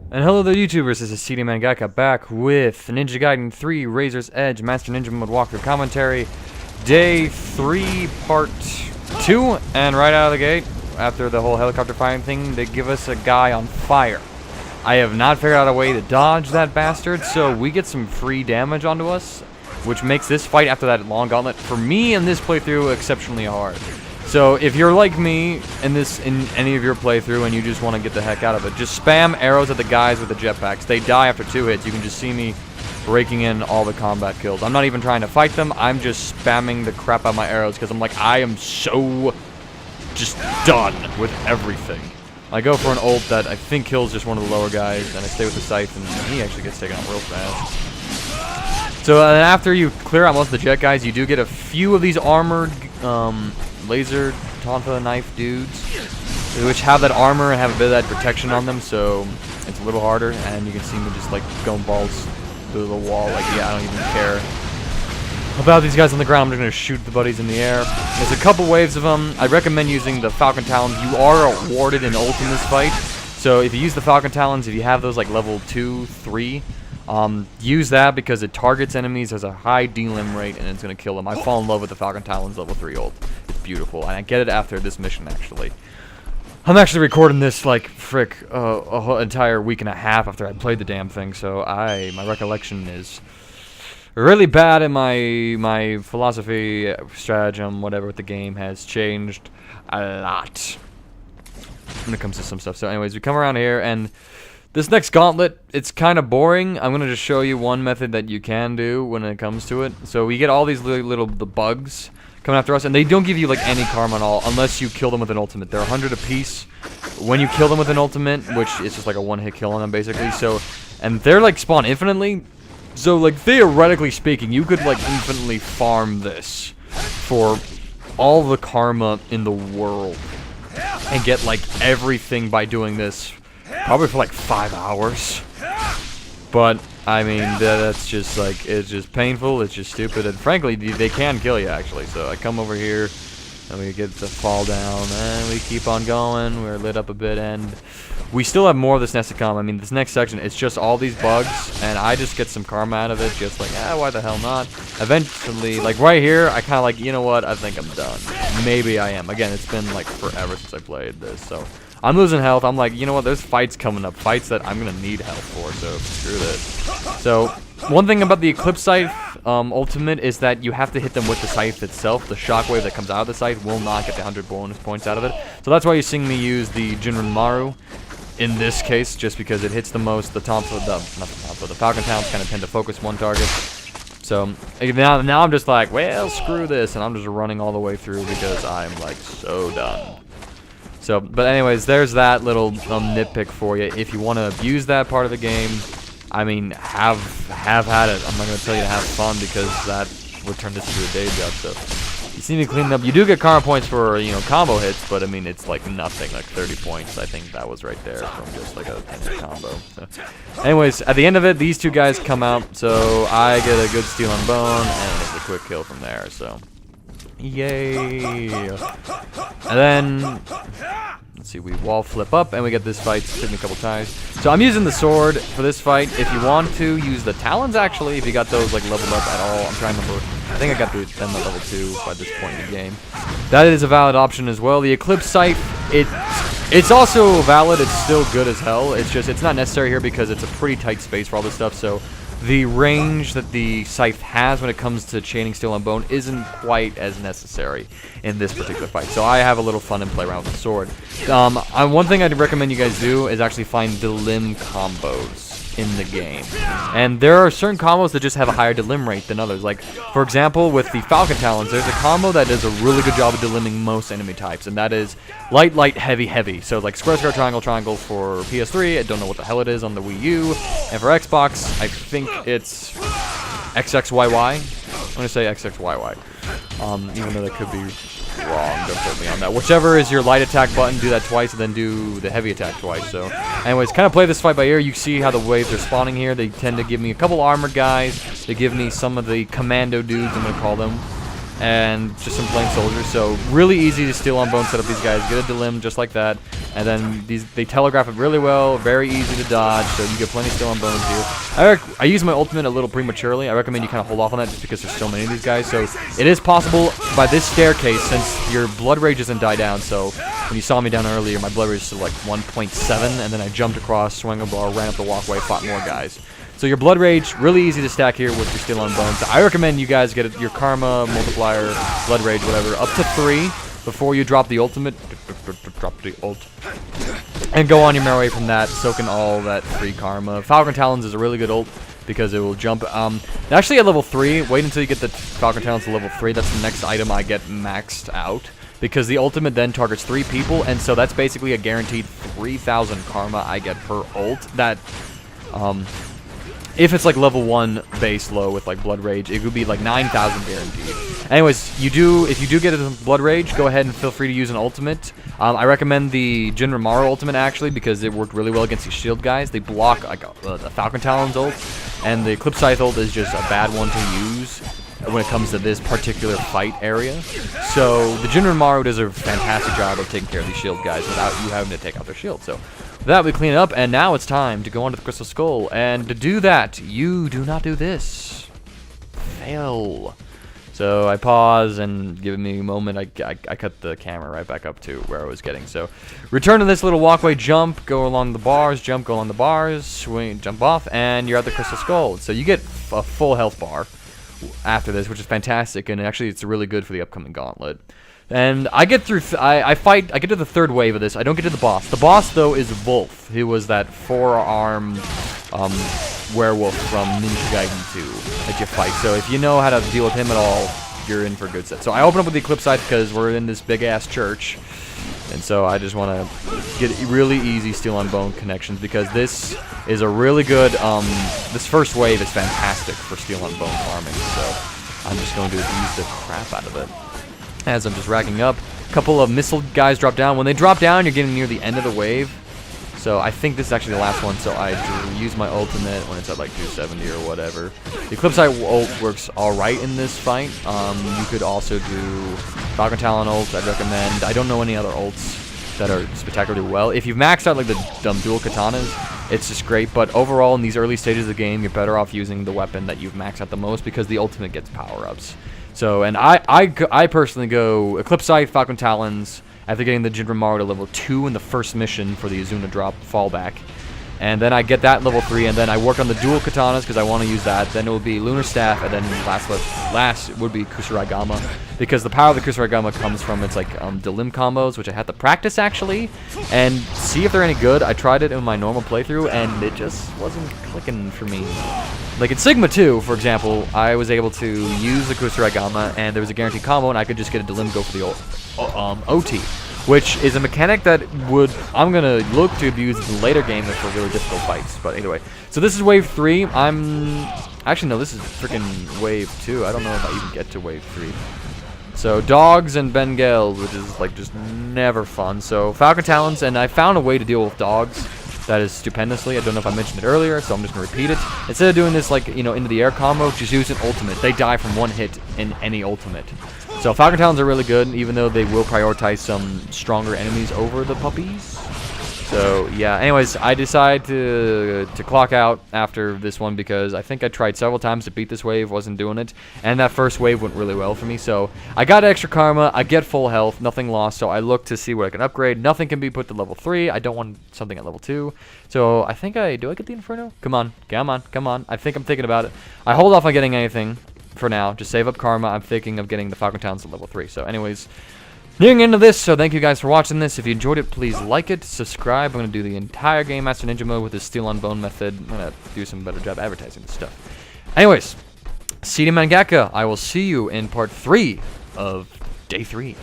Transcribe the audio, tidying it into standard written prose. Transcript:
And hello there, YouTubers. This is CD Mangaka back with Ninja Gaiden 3 Razor's Edge Master Ninja Mode walkthrough commentary, Day 3, Part 2. And right out of the gate, after the whole helicopter firing thing, they give us a guy on fire. I have not figured out a way to dodge that bastard, so we get some free damage onto us, which makes this fight after that long gauntlet, for me in this playthrough, exceptionally hard. So if you're like me in any of your playthrough and you just want to get the heck out of it, just spam arrows at the guys with the jetpacks. They die after 2 hits. You can just see me raking in all the combat kills. I'm not even trying to fight them. I'm just spamming the crap out of my arrows because I'm like, I am so just done with everything. I go for an ult that I think kills just one of the lower guys, and I stay with the scythe, and he actually gets taken out real fast. So then after you clear out most of the jet guys, you do get a few of these armored laser tonfa knife dudes, which have that armor and have a bit of that protection on them, so it's a little harder. And you can see me just like going balls through the wall, like, yeah, I don't even care about these guys on the ground. I'm just gonna shoot the buddies in the air. There's a couple waves of them. I recommend using the Falcon Talons. You are awarded an ult in this fight, so if you use the Falcon Talons, if you have those like level 2, 3, use that because it targets enemies, has a high delim rate, and it's gonna kill them. I fall in love with the Falcon Talons level 3 ult. It's beautiful, and I get it after this mission, actually. I'm actually recording this like frick a whole entire week and a half after I played the damn thing, so my recollection is really bad, and my philosophy, stratagem, whatever with the game has changed a lot when it comes to some stuff. So anyways, we come around here, and this next gauntlet, it's kind of boring. I'm going to just show you one method that you can do when it comes to it. So we get all these little bugs coming after us, and they don't give you like any karma at all unless you kill them with an ultimate. They're 100 apiece when you kill them with an ultimate, which is just like a one-hit kill on them basically. So, and they're like spawn infinitely. So like theoretically speaking, you could like infinitely farm this for all the karma in the world and get like everything by doing this. Probably for like 5 hours. But, I mean, that's just like, it's just painful, it's just stupid, and frankly, they can kill you actually. So I come over here, and we get to fall down, and we keep on going, we're lit up a bit, and we still have more of this nest to come. I mean, this next section, it's just all these bugs, and I just get some karma out of it, just like, why the hell not? Eventually, like right here, I kind of like, you know what, I think I'm done. Maybe I am. Again, it's been like forever since I played this, so I'm losing health. I'm like, you know what, there's fights coming up, fights that I'm gonna need health for, so screw this. So one thing about the Eclipse Scythe ultimate is that you have to hit them with the scythe itself. The shockwave that comes out of the scythe will not get the 100 bonus points out of it. So that's why you're seeing me use the Jinrin Maru in this case, just because it hits the most. The the Falcon Talons kind of tend to focus one target. So now I'm just like, well, screw this, and I'm just running all the way through because I'm like so done. So, but anyways, there's that little nitpick for you. If you want to abuse that part of the game, I mean, have at it. I'm not going to tell you to have fun because that would turn this into a day job. So, you see me cleaning up. You do get karma points for, you know, combo hits, but I mean, it's like nothing, like 30 points. I think that was right there from just like a 10-hit combo. So, anyways, at the end of it, these two guys come out, so I get a good steel and bone, and it's a quick kill from there. So, yay! And then, let's see, we wall flip up, and we get this fight. It's taken a couple times. So I'm using the sword for this fight. If you want to, use the talons, actually, if you got those, like, leveled up at all. I'm trying to remember. I think I got them at level 2 by this point in the game. That is a valid option as well. The Eclipse Scythe, it's also valid. It's still good as hell. It's just, it's not necessary here because it's a pretty tight space for all this stuff, so the range that the scythe has when it comes to chaining steel and bone isn't quite as necessary in this particular fight. So I have a little fun and play around with the sword. One thing I'd recommend you guys do is actually find delim combos in the game. And there are certain combos that just have a higher delim rate than others. Like, for example, with the Falcon Talons, there's a combo that does a really good job of deliming most enemy types, and that is light, light, heavy, heavy. So like square, square, triangle, triangle for PS3. I don't know what the hell it is on the Wii U. And for Xbox, I think it's XXYY. I'm going to say XXYY. Even though that could be wrong, don't quote me on that. Whichever is your light attack button, do that twice, and then do the heavy attack twice. So, anyways, kind of play this fight by ear. You see how the waves are spawning here. They tend to give me a couple armored guys. They give me some of the commando dudes, I'm going to call them. and just some plain soldiers. So really easy to steal on bone, set up these guys, get a delim just like that. And then they telegraph it really well, very easy to dodge, so you get plenty still on bones here. I use my ultimate a little prematurely. I recommend you kind of hold off on that just because there's so many of these guys. So it is possible by this staircase, since your blood rage doesn't die down. So when you saw me down earlier, my blood rage is like 1.7, and then I jumped across, swung a bar, ran up the walkway, fought more guys. So your blood rage, really easy to stack here with your still on bones. I recommend you guys get your karma, multiplier, blood rage, whatever, up to 3 before you drop the ultimate. Drop the ult. And go on your merry way from that, soaking all that free karma. Falcon Talons is a really good ult because it will jump. Actually at level 3, wait until you get the Falcon Talons to level 3. That's the next item I get maxed out. Because the ultimate then targets 3 people, and so that's basically a guaranteed 3,000 karma I get per ult. That, if it's like level 1 base low with like blood rage, it would be like 9,000 guaranteed. Anyways, if you do get a blood rage, go ahead and feel free to use an ultimate. I recommend the Jinramaru ultimate actually because it worked really well against these shield guys. They block like the Falcon Talons ult, and the Eclipse Scythe ult is just a bad one to use when it comes to this particular fight area. So the Jinramaru does a fantastic job of taking care of these shield guys without you having to take out their shield. So with that, we clean it up, and now it's time to go on to the Crystal Skull. And to do that, you do not do this. Fail. So I pause and give me a moment. I cut the camera right back up to where I was getting. So return to this little walkway, jump, go along the bars, jump, go along the bars, swing, jump off, and you're at the Crystal Skull. So you get a full health bar after this, which is fantastic, and actually it's really good for the upcoming gauntlet. And I get through, I get to the 3rd wave of this. I don't get to the boss. The boss, though, is Wolf, who was that 4-armed werewolf from Ninja Gaiden 2 that you fight. So if you know how to deal with him at all, you're in for a good set. So I open up with the Eclipse Scythe because we're in this big-ass church. And so I just want to get really easy steel on bone connections because this is a really good, this first wave is fantastic for steel on bone farming. So I'm just going to use the crap out of it. As I'm just racking up, a couple of missile guys drop down. When they drop down, you're getting near the end of the wave. So I think this is actually the last one, so I use my ultimate when it's at like 270 or whatever. The Eclipse Eye ult works alright in this fight. You could also do Falcon Talon ult, I'd recommend. I don't know any other ults that are spectacularly well. If you've maxed out like the dual katanas, it's just great, but overall in these early stages of the game, you're better off using the weapon that you've maxed out the most because the ultimate gets power-ups. So, and I personally go Eclipse Scythe, Falcon Talons, after getting the Jinramaru to level 2 in the first mission for the Izuna drop fallback. And then I get that level 3, and then I work on the dual katanas because I want to use that. Then it will be Lunar Staff, and then last would be Kusarigama. Because the power of the Kusarigama comes from its like the limb combos, which I had to practice actually, and see if they're any good. I tried it in my normal playthrough, and it just wasn't clicking for me. Like in Sigma 2, for example, I was able to use the Kusarigama, and there was a guaranteed combo, and I could just get a Delim go for the OT. Which is a mechanic that I'm going to look to abuse in later games for really difficult fights. But anyway, so this is wave 3. Actually, no, this is freaking wave 2. I don't know if I even get to wave 3. So, dogs and Bengals, which is like just never fun. So, Falcon Talons, and I found a way to deal with dogs that is stupendously. I don't know if I mentioned it earlier, so I'm just going to repeat it. Instead of doing this, like, you know, into the air combo, just use an ultimate. They die from one hit in any ultimate. So Falcon Talons are really good, even though they will prioritize some stronger enemies over the puppies. So yeah, anyways, I decide to clock out after this one because I think I tried several times to beat this wave, wasn't doing it, and that first wave went really well for me. So I got extra karma, I get full health, nothing lost, so I look to see what I can upgrade. Nothing can be put to level 3. I don't want something at level 2. So I think do I get the Inferno? Come on, come on, come on. I think I'm thinking about it. I hold off on getting anything for now. Just save up karma. I'm thinking of getting the Falcon Talons at level 3. So anyways, nearing into this, so thank you guys for watching this. If you enjoyed it, please like it, subscribe. I'm going to do the entire Game Master Ninja mode with the Steel on Bone method. I'm going to do some better job advertising this stuff. Anyways, CD Mangaka, I will see you in part 3 of day 3.